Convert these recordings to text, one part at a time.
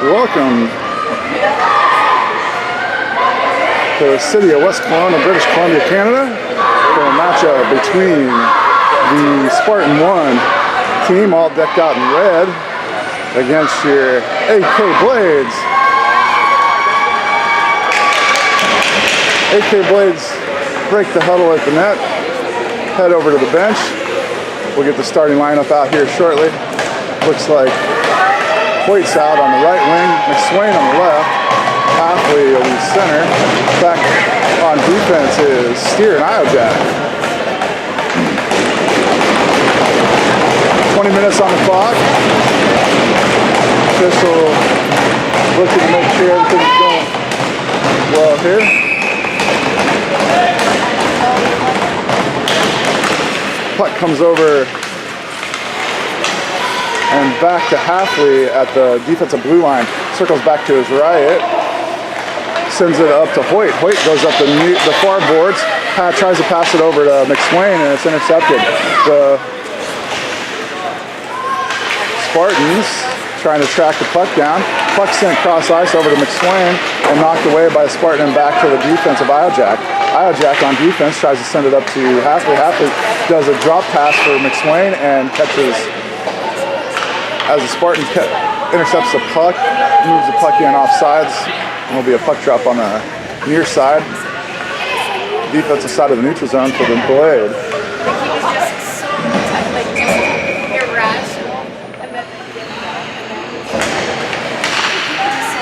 Welcome to the city of West Kelowna, British Columbia, Canada, for a matchup between the Spartan One team, all decked out in red, against your AK Blades. AK Blades break the huddle at the net, head over to the bench. We'll get the starting lineup out here shortly. Looks like Hoyt's out on the right wing, McSwain on the left, Halfley in the center. Back on defense is Steer and Iojack. 20 minutes on the clock. Official looking to make sure everything's going well here. Puck comes over and back to Halfley at the defensive blue line. Circles back to his right. Sends it up to Hoyt. Hoyt goes up the far boards. Tries to pass it over to McSwain, and it's intercepted. The Spartans trying to track the puck down. Puck sent cross ice over to McSwain and knocked away by Spartan and back to the defense of Iojack. Iojack on defense tries to send it up to Halfley. Halfley does a drop pass for McSwain and catches. As the Spartan intercepts the puck, moves the puck in off sides, and will be a puck drop on the near side, defensive side of the neutral zone for the Blade.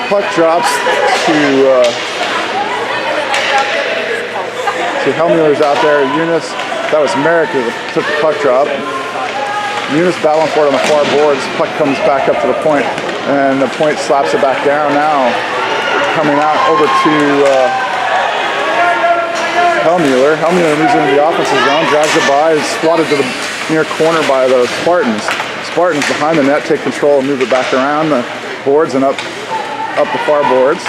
Puck drops to Helmueller's out there. Eunice, that was Merrick who took the puck drop. Eunice battling for it on the far boards. Puck comes back up to the point, and the point slaps it back down. Now coming out over to Helmueller. Helmueller moves into the offensive zone, drives it by, is swatted to the near corner by the Spartans. Spartans behind the net take control and move it back around the boards and up the far boards.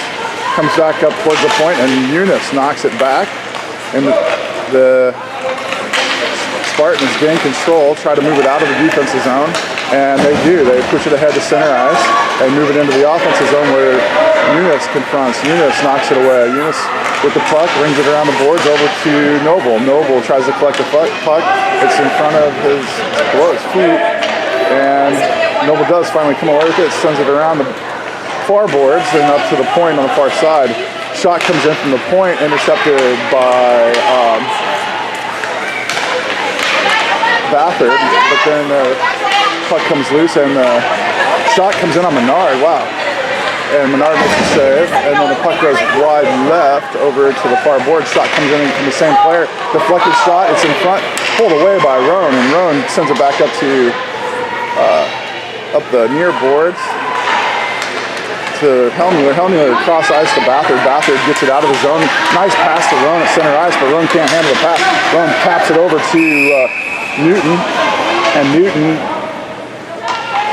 Comes back up towards the point, and Eunice knocks it back. And the Spartans gain control, try to move it out of the defensive zone, and they do. They push it ahead to center ice and move it into the offensive zone where Eunice confronts. Eunice knocks it away. Eunice with the puck rings it around the boards over to Noble. Noble tries to collect the puck. It's in front of below his feet, and Noble does finally come away with it. Sends it around the far boards and up to the point on the far side. Shot comes in from the point, intercepted by Bathard, but then the puck comes loose and the shot comes in on Menard. Wow. And Menard makes a save, and then the puck goes wide left over to the far board. Shot comes in from the same player. Deflected shot, it's in front, pulled away by Roan, and Roan sends it back up to up the near boards to Helmueller. Helmueller cross ice to Bathard. Bathard gets it out of the zone. Nice pass to Roan at center ice, but Roan can't handle the pass. Roan taps it over to Newton, and Newton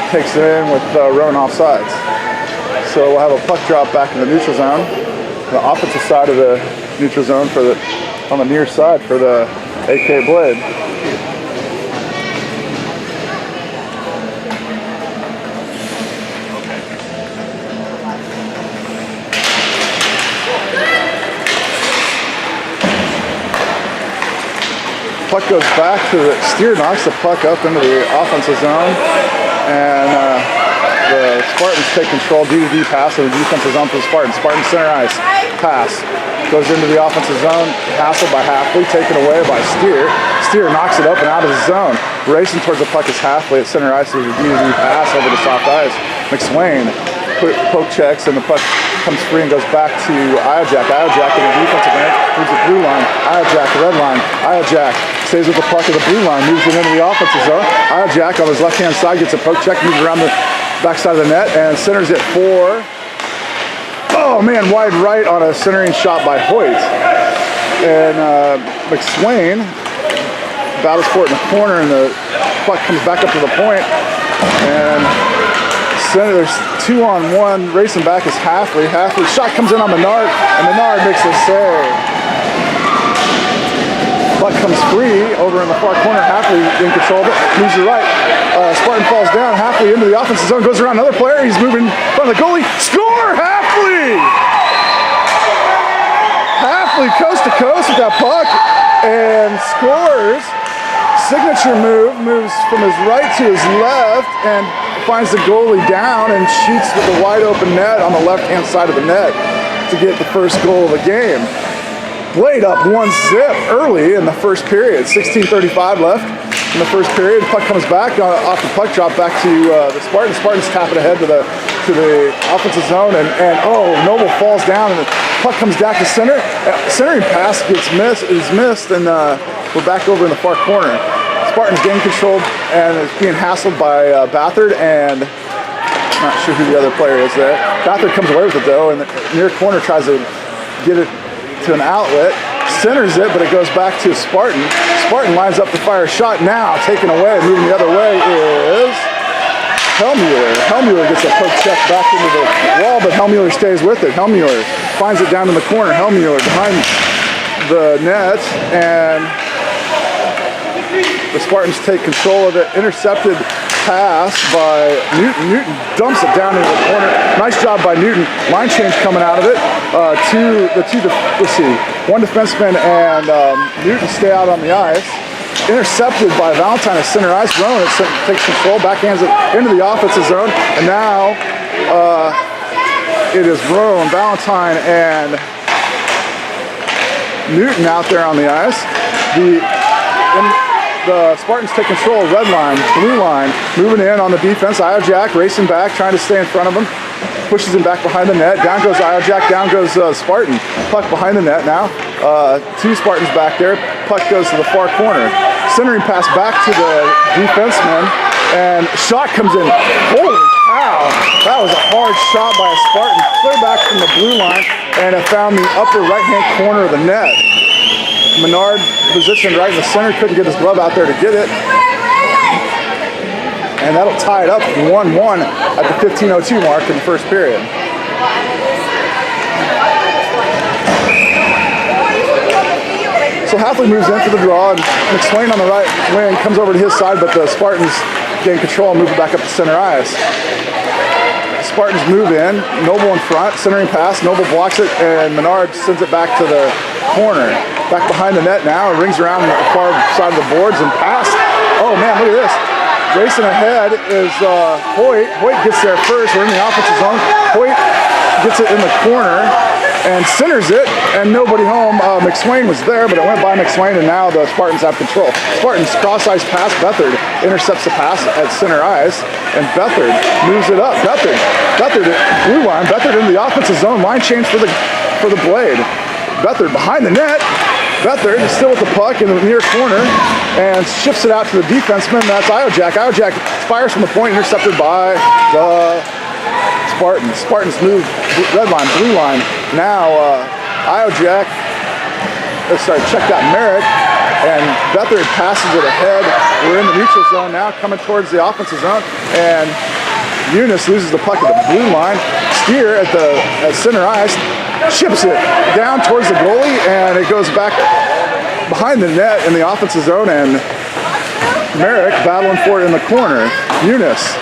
takes it in with Roan offsides. So we'll have a puck drop back in the neutral zone, the opposite side of the neutral zone on the near side for the AK Blade. Puck goes back to the Steer, knocks the puck up into the offensive zone, and the Spartans take control. D-to-D pass in the defensive zone for the Spartans. Spartans center ice pass goes into the offensive zone, hassled by Halfley, taken away by Steer. Steer knocks it up and out of the zone. Racing towards the puck is Halfley at center ice. There's a D-to-D pass over to soft ice. McSwain poke checks, and the puck comes free and goes back to Iojack. Iojack in the defensive end, moves the blue line. Iojack, red line. Iojack stays with the puck at the blue line, moves it into the offensive zone. Iojack on his left-hand side gets a poke check, moves around the backside of the net, and centers it for, oh man, wide right on a centering shot by Hoyt. And McSwain battles for it in the corner, and the puck comes back up to the point. And there's 2-on-1, racing back is Halfley. Halfley's shot comes in on Menard, and Menard makes a save. Puck comes free over in the far corner. Halfley in control of it, moves to right. Spartan falls down. Hafley into the offensive zone, goes around another player. He's moving in front of the goalie. Score, Hafley! Hafley coast to coast with that puck and scores. Signature move, moves from his right to his left and finds the goalie down and shoots with the wide open net on the left-hand side of the net to get the first goal of the game. Blade up 1-0 early in the first period. 16:35 left in the first period. Puck comes back off the puck drop back to the Spartans. Spartans tap it ahead to the offensive zone, and Noble falls down, and the puck comes back to center. Centering pass is missed, and we're back over in the far corner. Spartans gain control and is being hassled by Bathard, and not sure who the other player is there. Bathard comes away with it though, and the near corner tries to get it to an outlet, centers it, but it goes back to Spartan. Spartan lines up to fire a shot now, taken away, moving the other way is Hellmuller. Hellmuller gets a poke check back into the wall, but Hellmuller stays with it. Hellmuller finds it down in the corner. Hellmuller behind the net, and the Spartans take control of it. Intercepted pass by Newton. Newton dumps it down into the corner. Nice job by Newton. Line change coming out of it. One defenseman and Newton stay out on the ice. Intercepted by Valentine at center ice. Rowan takes control, backhands it into the offensive zone, and now it is Rowan, Valentine, and Newton out there on the ice. The Spartans take control, red line, blue line, moving in on the defense. Iojak racing back, trying to stay in front of him. Pushes him back behind the net. Down goes Iojak, down goes Spartan. Puck behind the net now. Two Spartans back there. Puck goes to the far corner. Centering pass back to the defenseman, and shot comes in. Holy cow! That was a hard shot by a Spartan. Clear back from the blue line, and it found the upper right-hand corner of the net. Menard positioned right in the center, couldn't get his glove out there to get it. And that'll tie it up 1-1 at the 15:02 mark in the first period. So Hafley moves in for the draw, and McSwain on the right wing comes over to his side, but the Spartans gain control and move it back up to center ice. Spartans move in, Noble in front, centering pass, Noble blocks it, and Menard sends it back to the corner. Back behind the net now, rings around the far side of the boards and pass. Oh man, look at this. Racing ahead is Hoyt. Hoyt gets there first, we're in the offensive zone. Hoyt gets it in the corner and centers it, and nobody home. McSwain was there, but it went by McSwain, and now the Spartans have control. Spartans cross-ice pass, Bethard intercepts the pass at center ice, and Bethard moves it up. Bethard at blue line, Bethard in the offensive zone, line change for the Blade. Bethard behind the net. Bethard is still with the puck in the near corner and shifts it out to the defenseman. That's Iojak. Iojak fires from the point, intercepted by the Spartans. Spartans move red line, blue line. Now Iojak, check that Merrick, and Bethard passes it ahead. We're in the neutral zone now, coming towards the offensive zone, and Eunice loses the puck at the blue line. Steer at center ice chips it down towards the goalie, and it goes back behind the net in the offensive zone, and Merrick battling for it in the corner. Eunice.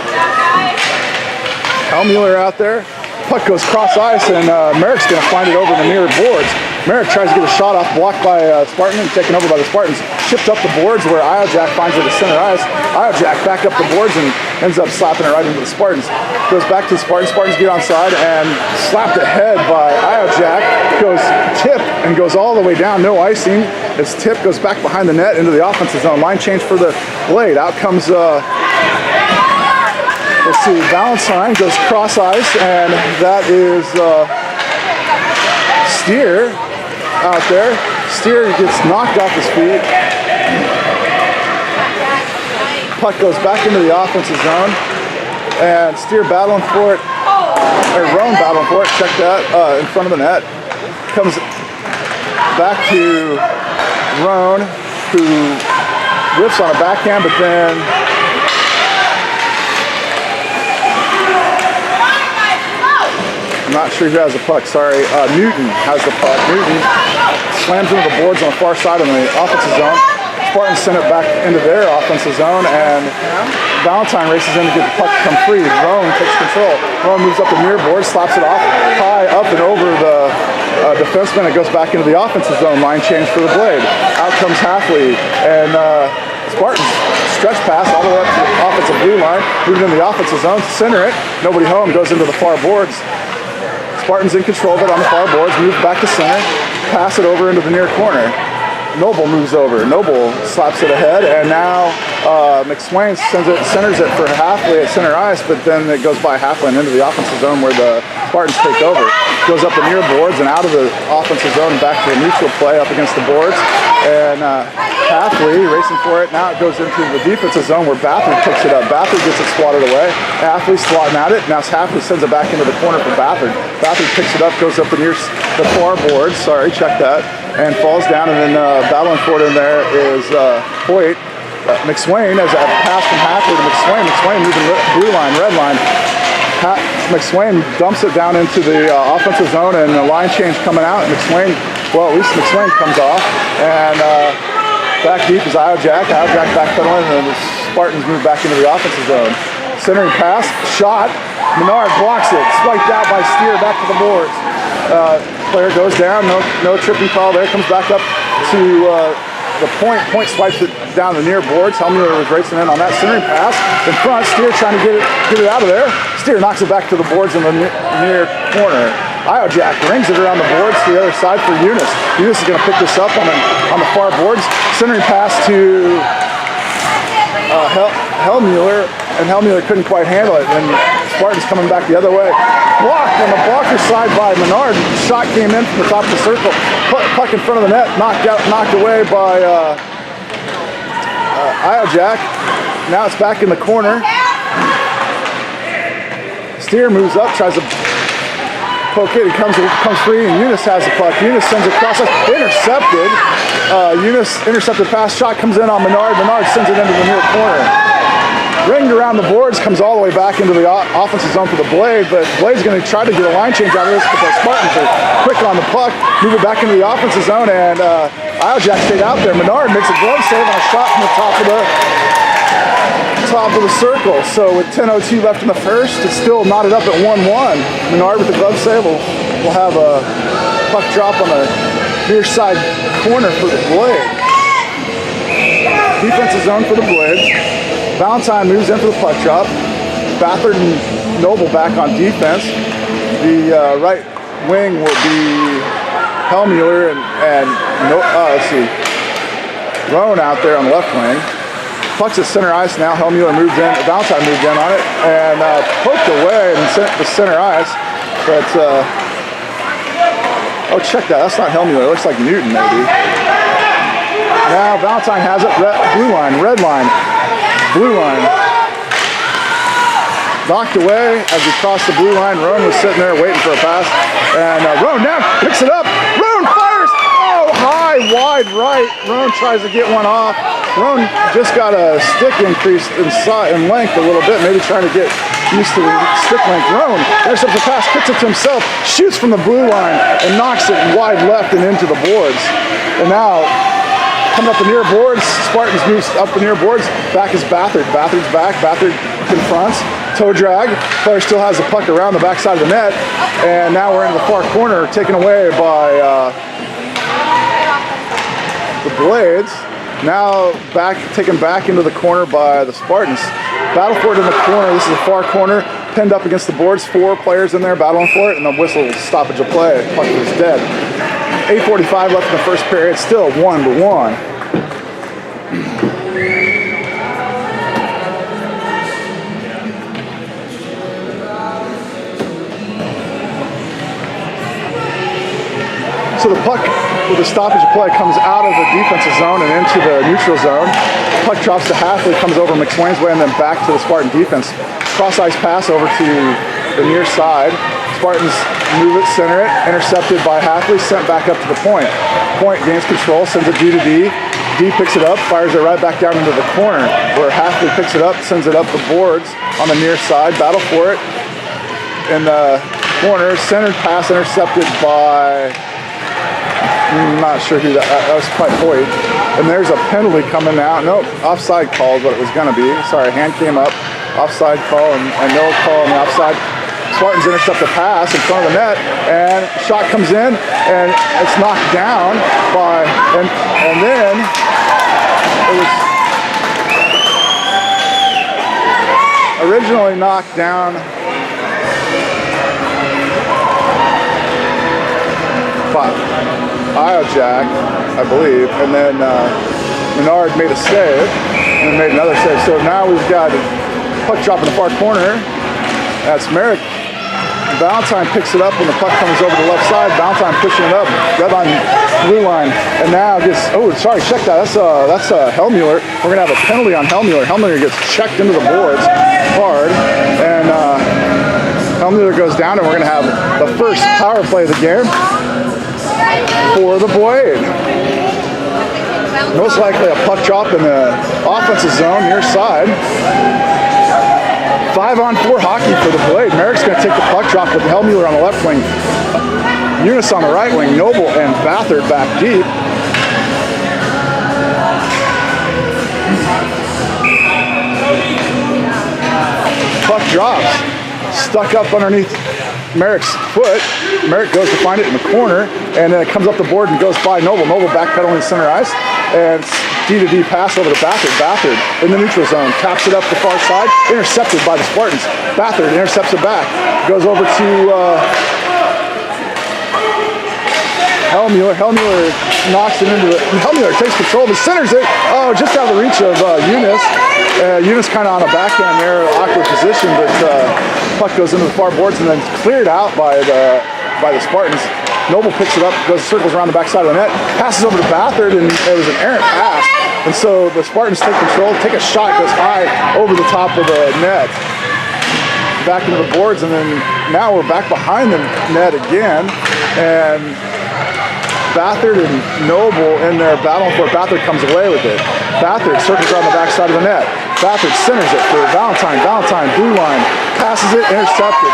Hellmuller out there. Puck goes cross ice, and Merrick's going to find it over the near boards. Merrick tries to get a shot off, blocked by Spartan and taken over by the Spartans. Chipped up the boards where Iojak finds it at center ice. Iojak back up the boards and ends up slapping it right into the Spartans. Goes back to the Spartans. Spartans get onside and slapped ahead by Iojak. Goes tip and goes all the way down. No icing. It's tip, goes back behind the net into the offensive zone. Line change for the Blade. Out comes let's see, Valentine goes cross ice, and that is Steer out there. Steer gets knocked off his feet. Puck goes back into the offensive zone, and Steer battling for it, or Roan battling for it, check that, in front of the net. Comes back to Roan, who whiffs on a backhand, but then I'm not sure who has the puck, sorry. Newton has the puck. Newton slams into the boards on the far side of the offensive zone. Spartans send it back into their offensive zone, and Valentine races in to get the puck to come free. Roan takes control. Roan moves up the near board, slaps it off high up and over the defenseman. It goes back into the offensive zone. Line change for the Blade. Out comes Halfley, and Spartans stretch pass all the way up to the offensive blue line, moving in the offensive zone, center it. Nobody home, goes into the far boards. Spartans in control of it on the far boards, move back to center, pass it over into the near corner. Noble moves over. Noble slaps it ahead, and now McSwain centers it for Halfley at center ice, but then it goes by Halfley and into the offensive zone where the Spartans take over. Goes up the near boards and out of the offensive zone and back to the neutral play up against the boards. And Halfley racing for it. Now it goes into the defensive zone where Bathard picks it up. Bathard gets it swatted away. Halfley swatting at it. Now Halfley sends it back into the corner for Bathard. Bathard picks it up, goes up the far boards. Sorry, check that. And falls down, and then battling for it in there is Hoyt. McSwain has a pass from Halfley to McSwain. McSwain moving blue line, red line. McSwain dumps it down into the offensive zone, and the line change coming out. McSwain, well, at least McSwain comes off, and back deep is Iojak. Iojak backpedaling, and the Spartans move back into the offensive zone. Centering pass, shot. Menard blocks it, swiped out by Steer back to the boards. Player goes down, no tripping call there, comes back up to the point. Point swipes it down the near boards. Helmuller was racing in on that centering pass. In front, Steer trying to get it out of there. Steer knocks it back to the boards in the near corner. Iojak rings it around the boards to the other side for Eunice. Eunice is going to pick this up on the far boards. Centering pass to Helmuller, and Helmuller couldn't quite handle it, and Spartans coming back the other way. Blocked on the blocker side by Menard. Shot came in from the top of the circle. Puck in front of the net, knocked away by Iojak. Now it's back in the corner. Steer moves up, tries to poke it. He comes free, and Eunice has the puck. Eunice sends it across. Intercepted. Eunice intercepted pass. Shot comes in on Menard. Menard sends it into the near corner. Ringed around the boards, comes all the way back into the offensive zone for the Blade, but Blade's going to try to get a line change out of this, but the Spartans are quick on the puck, move it back into the offensive zone, and Iojak stayed out there. Menard makes a glove save on a shot from the top of the circle. So with 10:02 left in the first, it's still knotted up at 1-1. Menard with the glove save will have a puck drop on the near side corner for the Blade. Defensive zone for the Blades. Valentine moves in for the puck drop. Bathard and Noble back on defense. The right wing will be Helmuller and let's see, Roan out there on the left wing. Puck's at center ice now. Helmuller moved in. Valentine moved in on it and poked away and sent the center ice. But oh, check that. That's not Helmuller. It looks like Newton maybe. Now Valentine has it. Blue line, red line. Blue line. Knocked away as he crossed the blue line. Roan was sitting there waiting for a pass. And Roan now picks it up. Roan fires! Oh, high, wide right. Roan tries to get one off. Roan just got a stick increase in length a little bit, maybe trying to get used to the stick length. Roan intercepts the pass, kicks it to himself, shoots from the blue line, and knocks it wide left and into the boards. And now, coming up the near boards, Spartans moves up the near boards. Back is Bathard. Bathard's back. Bathard confronts. Toe drag. Player still has the puck around the backside of the net. And now we're in the far corner, taken away by the Blades. Now taken back into the corner by the Spartans. Battle for it in the corner. This is the far corner. Pinned up against the boards. 4 players in there battling for it. And the whistle stoppage of play. Puck is dead. 8:45 left in the first period, still 1-1. So the puck with the stoppage of play comes out of the defensive zone and into the neutral zone. Puck drops to Halfley, comes over McSwain's way and then back to the Spartan defense. Cross-ice pass over to the near side. Spartans move it, center it, intercepted by Halfley, sent back up to the point. Point gains control, sends it D to D. D picks it up, fires it right back down into the corner, where Halfley picks it up, sends it up the boards on the near side. Battle for it in the corner. Centered pass intercepted by Not sure who that was. Probably Hoyt. And there's a penalty coming out. Nope, offside call is what it was going to be. Sorry, hand came up. Offside call and no call on the offside. Spartans intercept the pass in front of the net, and shot comes in, and it's knocked down by, and then it was originally knocked down by Iojack, I believe, and then Menard made a save, and then made another save. So now we've got puck drop in the far corner. That's Merrick. Valentine picks it up when the puck comes over the left side. Valentine pushing it up, red line, blue line, and now gets. Oh, sorry, check that. That's Hellmuller. We're gonna have a penalty on Hellmuller. Hellmuller gets checked into the boards hard, and Hellmuller goes down, and we're gonna have the first power play of the game for the Blade. Most likely a puck drop in the offensive zone near side. 5-on-4 hockey for the Blade. Merrick's going to take the puck drop with Hellmuller on the left wing, Eunice on the right wing, Noble and Bathard back deep. Puck drops, stuck up underneath Merrick's foot. Merrick goes to find it in the corner, and then it comes up the board and goes by Noble. Noble backpedaling center ice, and D-to-D pass over to Bathard. Bathard in the neutral zone, taps it up the far side, intercepted by the Spartans. Bathard intercepts it back, goes over to Hellmuller. Hellmuller knocks it into the. Hellmuller takes control, but centers it. Oh, just out of the reach of Eunice. Eunice kind of on a backhand there, awkward position, but puck goes into the far boards and then cleared out by the Spartans. Noble picks it up, goes circles around the backside of the net, passes over to Bathard, and it was an errant pass. And so the Spartans take control, take a shot, goes high over the top of the net, back into the boards, and then now we're back behind the net again, and Bathard and Noble in there battling for it. Bathard comes away with it. Bathard circles around the backside of the net. Bathard centers it for Valentine. Valentine, blue line, passes it, intercepted.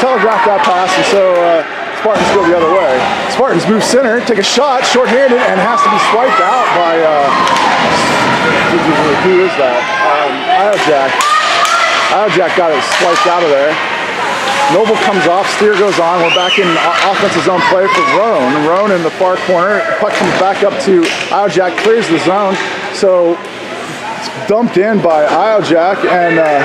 Telegraphed that pass, and so Spartans go the other way. Spartans move center, take a shot, shorthanded, and has to be swiped out by, who is that? Iojack. Iojack got it swiped out of there. Noble comes off, steer goes on. We're back in offensive zone play for Roan. Roan in the far corner. Puck comes back up to Iojack, clears the zone. So it's dumped in by Iojack, and a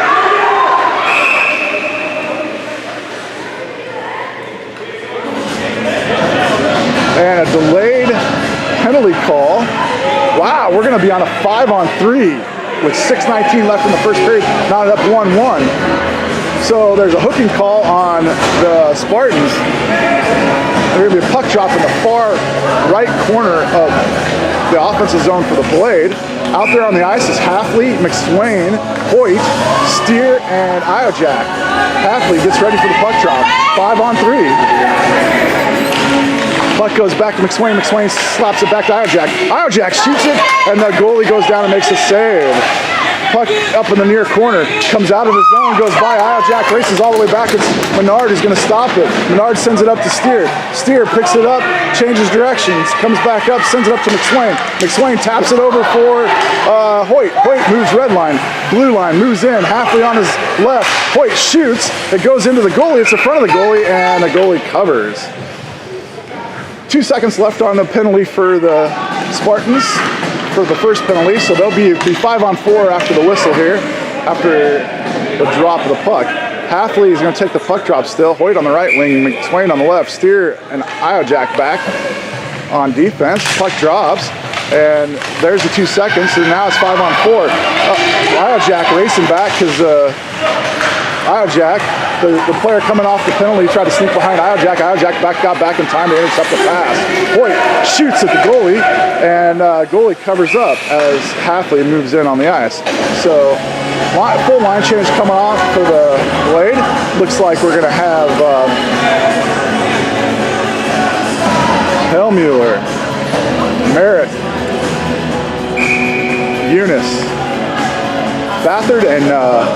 delayed penalty call. Wow, we're going to be on a 5-on-3 with 6:19 left in the first period, not up 1-1. So there's a hooking call on the Spartans. There's going to be a puck drop in the far right corner of the offensive zone for the Blade. Out there on the ice is Halfley, McSwain, Hoyt, Steer, and Iojack. Halfley gets ready for the puck drop. 5-on-3. Puck goes back to McSwain. McSwain slaps it back to Iojack. Iojack shoots it, and the goalie goes down and makes a save. Puck up in the near corner, comes out of the zone, goes by Iojack, races all the way back. It's Menard who's going to stop it. Menard sends it up to Steer. Steer picks it up, changes directions, comes back up, sends it up to McSwain. McSwain taps it over for Hoyt. Hoyt moves red line. Blue line moves in, halfway on his left. Hoyt shoots. It goes into the goalie. It's in front of the goalie, and the goalie covers. 2 seconds left on the penalty for the Spartans for the first penalty, so they'll be 5-on-4 after the whistle here, after the drop of the puck. Halfley is going to take the puck drop still. Hoyt on the right wing, McSwain on the left. Steer and Iojack back on defense. Puck drops, and there's the 2 seconds, and now it's 5-on-4. Iojack racing back because Iojack, the player coming off the penalty, tried to sneak behind Iojack. Iojack got back in time to intercept the pass. Hoyt shoots at the goalie, and goalie covers up as Halfley moves in on the ice. So full line change coming off for the Blade. Looks like we're going to have Hellmuller, Merritt, Eunice, Bathard, and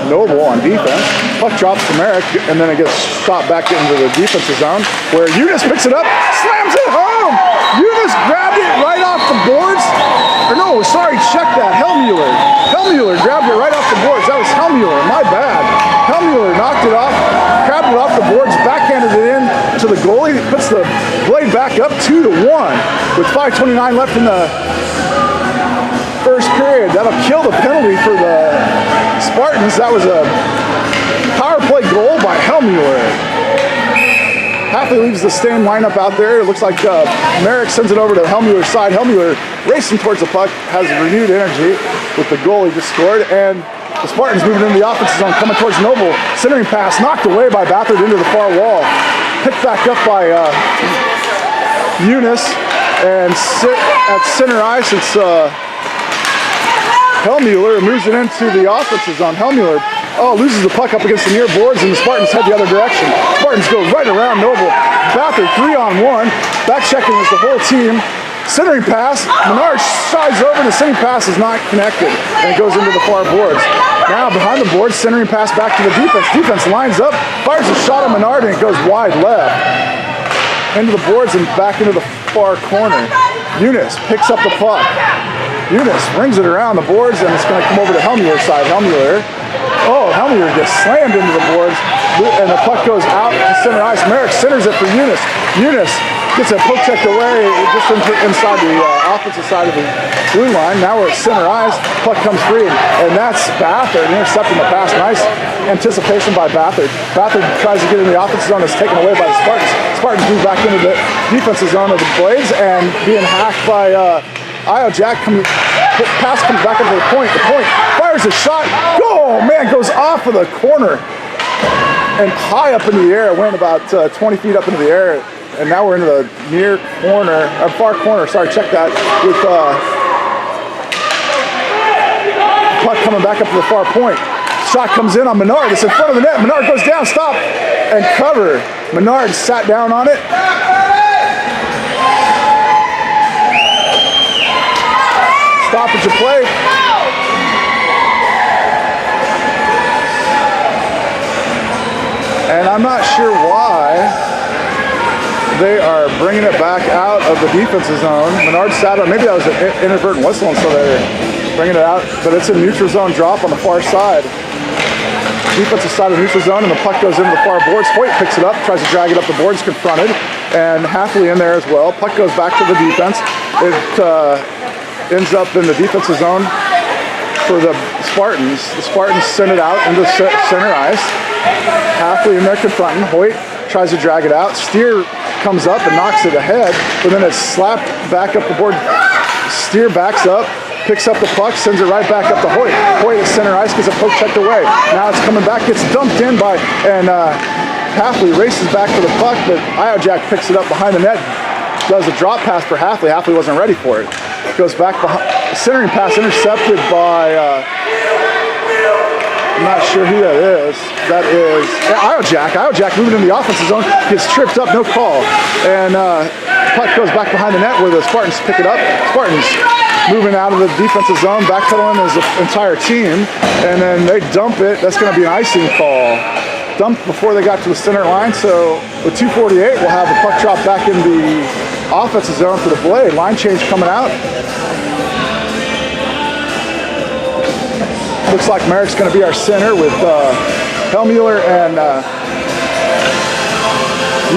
Noble on defense. Puck drops to Merrick, and then it gets shot back into the defensive zone, where Eunice picks it up, slams it home! Eunice grabbed it right off the boards. Or no, sorry, check that. Helmuller. Helmuller grabbed it right off the boards. That was Helmuller, my bad. Helmuller knocked it off, grabbed it off the boards, backhanded it in to the goalie, puts the blade back up 2-1 with 5:29 left in the first period. That'll kill the penalty for the Spartans. That was a power play goal by Helmuller. Hafley leaves the same lineup out there. It looks like Merrick sends it over to Helmuller's side. Helmuller racing towards the puck, has renewed energy with the goal he just scored, and the Spartans moving into the offensive zone, coming towards Noble. Centering pass knocked away by Bathard into the far wall. Picked back up by Eunice, and at center ice, it's Helmuller moves it into the offensive zone. Helmuller loses the puck up against the near boards, and the Spartans head the other direction. Spartans go right around Noble. Bathard 3-on-1. Back checking is the whole team. Centering pass. Menard shies over, and the centering pass is not connected, and it goes into the far boards. Now behind the boards, centering pass back to the defense. Defense lines up, fires a shot on Menard, and it goes wide left. Into the boards and back into the far corner. Eunice picks up the puck. Eunice rings it around the boards, and it's going to come over to Helmuller's side. Helmuller gets slammed into the boards, and the puck goes out to center ice. Merrick centers it for Eunice. Eunice gets a poke checked away just inside the offensive side of the blue line. Now we're at center ice. Puck comes free, and that's Bathard intercepting the pass. Nice anticipation by Bathard. Bathard tries to get in the offensive zone. It's taken away by the Spartans. Spartans move back into the defensive zone of the Blades, and being hacked by Jack. Pass comes back into the point. The point fires a shot. Oh man, goes off of the corner and high up into the air. Went about 20 feet up into the air, and now we're into the near corner, far corner. Sorry, check that. With puck coming back up to the far point. Shot comes in on Menard. It's in front of the net. Menard goes down, stop, and cover. Menard sat down on it. Stoppage of play. And I'm not sure why they are bringing it back out of the defensive zone. Menard sat on, maybe that was an inadvertent whistle, and so they're bringing it out. But it's a neutral zone drop on the far side. Defensive side of the neutral zone, and the puck goes into the far boards. Hoyt picks it up, tries to drag it up the boards, confronted, and Hafley in there as well. Puck goes back to the defense. It ends up in the defensive zone for the Spartans. The Spartans send it out into center ice. Hafley in there confronting. Hoyt tries to drag it out. Steer comes up and knocks it ahead, but then it's slapped back up the board. Steer backs up, picks up the puck, sends it right back up to Hoyt. Hoyt at center ice gets a poke checked away. Now it's coming back, gets dumped in by, and Hafley races back to the puck, but Jack picks it up behind the net, does a drop pass for Hafley. Hafley wasn't ready for it. Goes back behind, centering pass intercepted by, I'm not sure who that is. That is Jack. Jack moving in the offensive zone, gets tripped up, no call. And puck goes back behind the net where the Spartans pick it up. Spartans moving out of the defensive zone, backpedaling as the entire team, and then they dump it. That's going to be an icing call. Dumped before they got to the center line, so with 2:48, we'll have the puck drop back in the offensive zone for the Blade. Line change coming out. Looks like Merrick's going to be our center with Helmuller and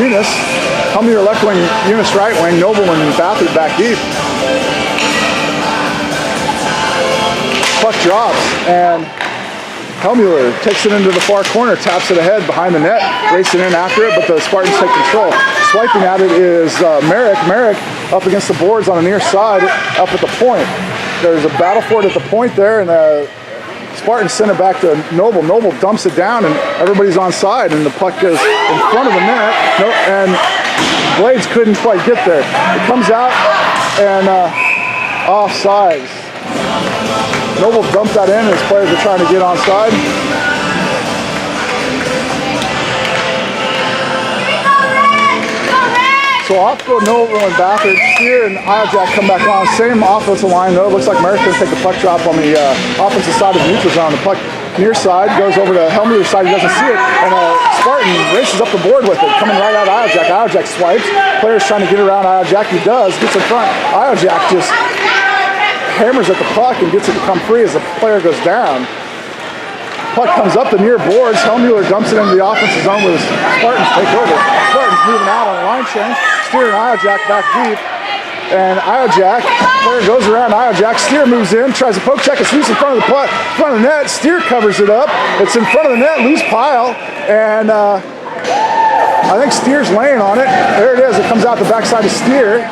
Eunice. Helmuller left wing, Eunice right wing, Noble and Bathard back deep. Puck drops, and Helmuller takes it into the far corner, taps it ahead behind the net, racing in after it, but the Spartans take control. Swiping at it is Merrick. Merrick up against the boards on the near side, up at the point. There's a battle for it at the point there, and the Spartans send it back to Noble. Noble dumps it down, and everybody's on side, and the puck goes in front of the net, and Blades couldn't quite get there. It comes out, and offsides. Noble dumped that in, and his players are trying to get onside. So off go Noble and Bathard. Steer and Jack come back on. Same offensive line though. It looks like Merrick's going to take the puck drop on the offensive side of the neutral zone. The puck near side goes over to Helmuller's side. He doesn't see it. And a Spartan races up the board with it, coming right out of Iojack. Iojack swipes. Player's trying to get around Iojack. He does. Gets in front. Iojack just hammers at the puck and gets it to come free as the player goes down. Puck comes up the near boards. Hellmuller dumps it into the offensive zone where the Spartans take over. Spartans moving out on a line change. Steer and Iojack back deep. And Iojack, player goes around Iojack. Steer moves in, tries to poke check. It's loose in front of the puck, front of the net. Steer covers it up. It's in front of the net, loose pile. And I think Steer's laying on it. There it is. It comes out the backside of Steer.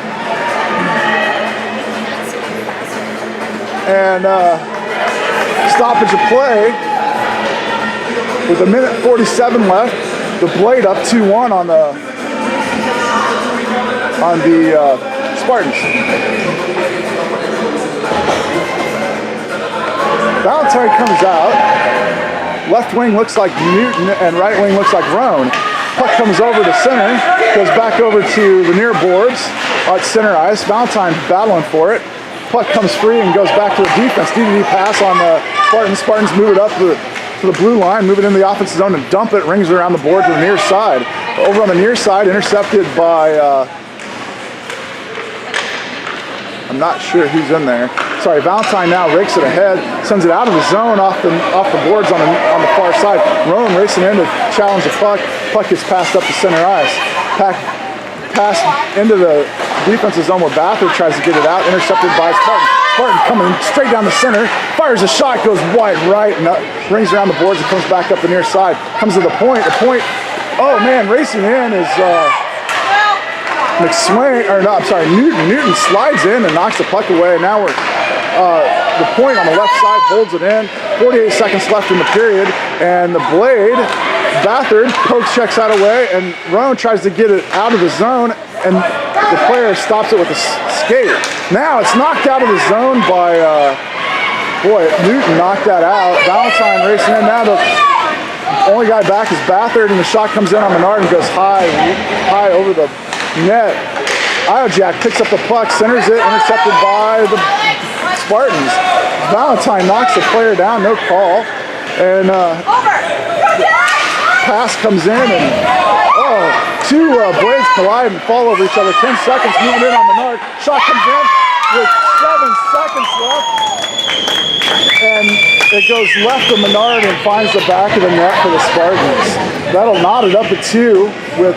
And stoppage of play with 1:47 left. The Blade up 2-1 on the Spartans. Valentine comes out. Left wing looks like Newton and right wing looks like Roan. Puck comes over to center, goes back over to the near boards at center ice. Valentine battling for it. Puck comes free and goes back to the defense. DDD pass on the Spartans. Spartans move it up to the blue line, move it in the offensive zone and dump it. Rings around the board to the near side. Over on the near side, intercepted by, I'm not sure who's in there. Sorry, Valentine now rakes it ahead, sends it out of the zone off the boards on the far side. Rowan racing in to challenge the puck. Puck gets passed up to center ice. Pass into the defensive zone where Bathurst tries to get it out, intercepted by Spartan. Spartan coming straight down the center, fires a shot, goes wide right, and rings around the boards and comes back up the near side. Comes to the point. Oh man, racing in is Newton. Newton slides in and knocks the puck away. And now we're the point on the left side holds it in. 48 seconds left in the period, and the Blade, Bathurst pokes checks out away, and Roan tries to get it out of the zone, and the player stops it with a skate. Now it's knocked out of the zone by Newton knocked that out. Valentine racing in now. The only guy back is Bathurst, and the shot comes in on Menard and goes high over the net. Iojack picks up the puck, centers it, intercepted by the Spartans. Valentine knocks the player down, no call. And pass comes in, and two Blades collide and fall over each other. 10 seconds, moving in on Menard. Shot comes in with 7 seconds left. And it goes left of Menard and finds the back of the net for the Spartans. That'll knot it up at 2 with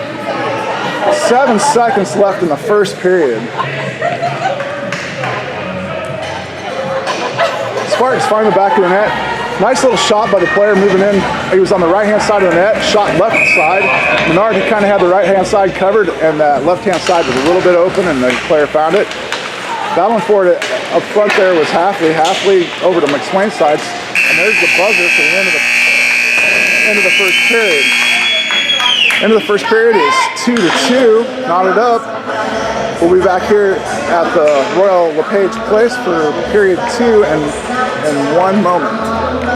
7 seconds left in the first period. Spartans find the back of the net. Nice little shot by the player moving in. He was on the right-hand side of the net, shot left side. Menard kind of had the right-hand side covered, and that left-hand side was a little bit open, and the player found it. Battling for it up front there was Halfley over to McSwain's side, and there's the buzzer for the end of the first period. End of the first period is 2-2, knotted up. We'll be back here at the Royal LePage Place for period 2 in 1 moment.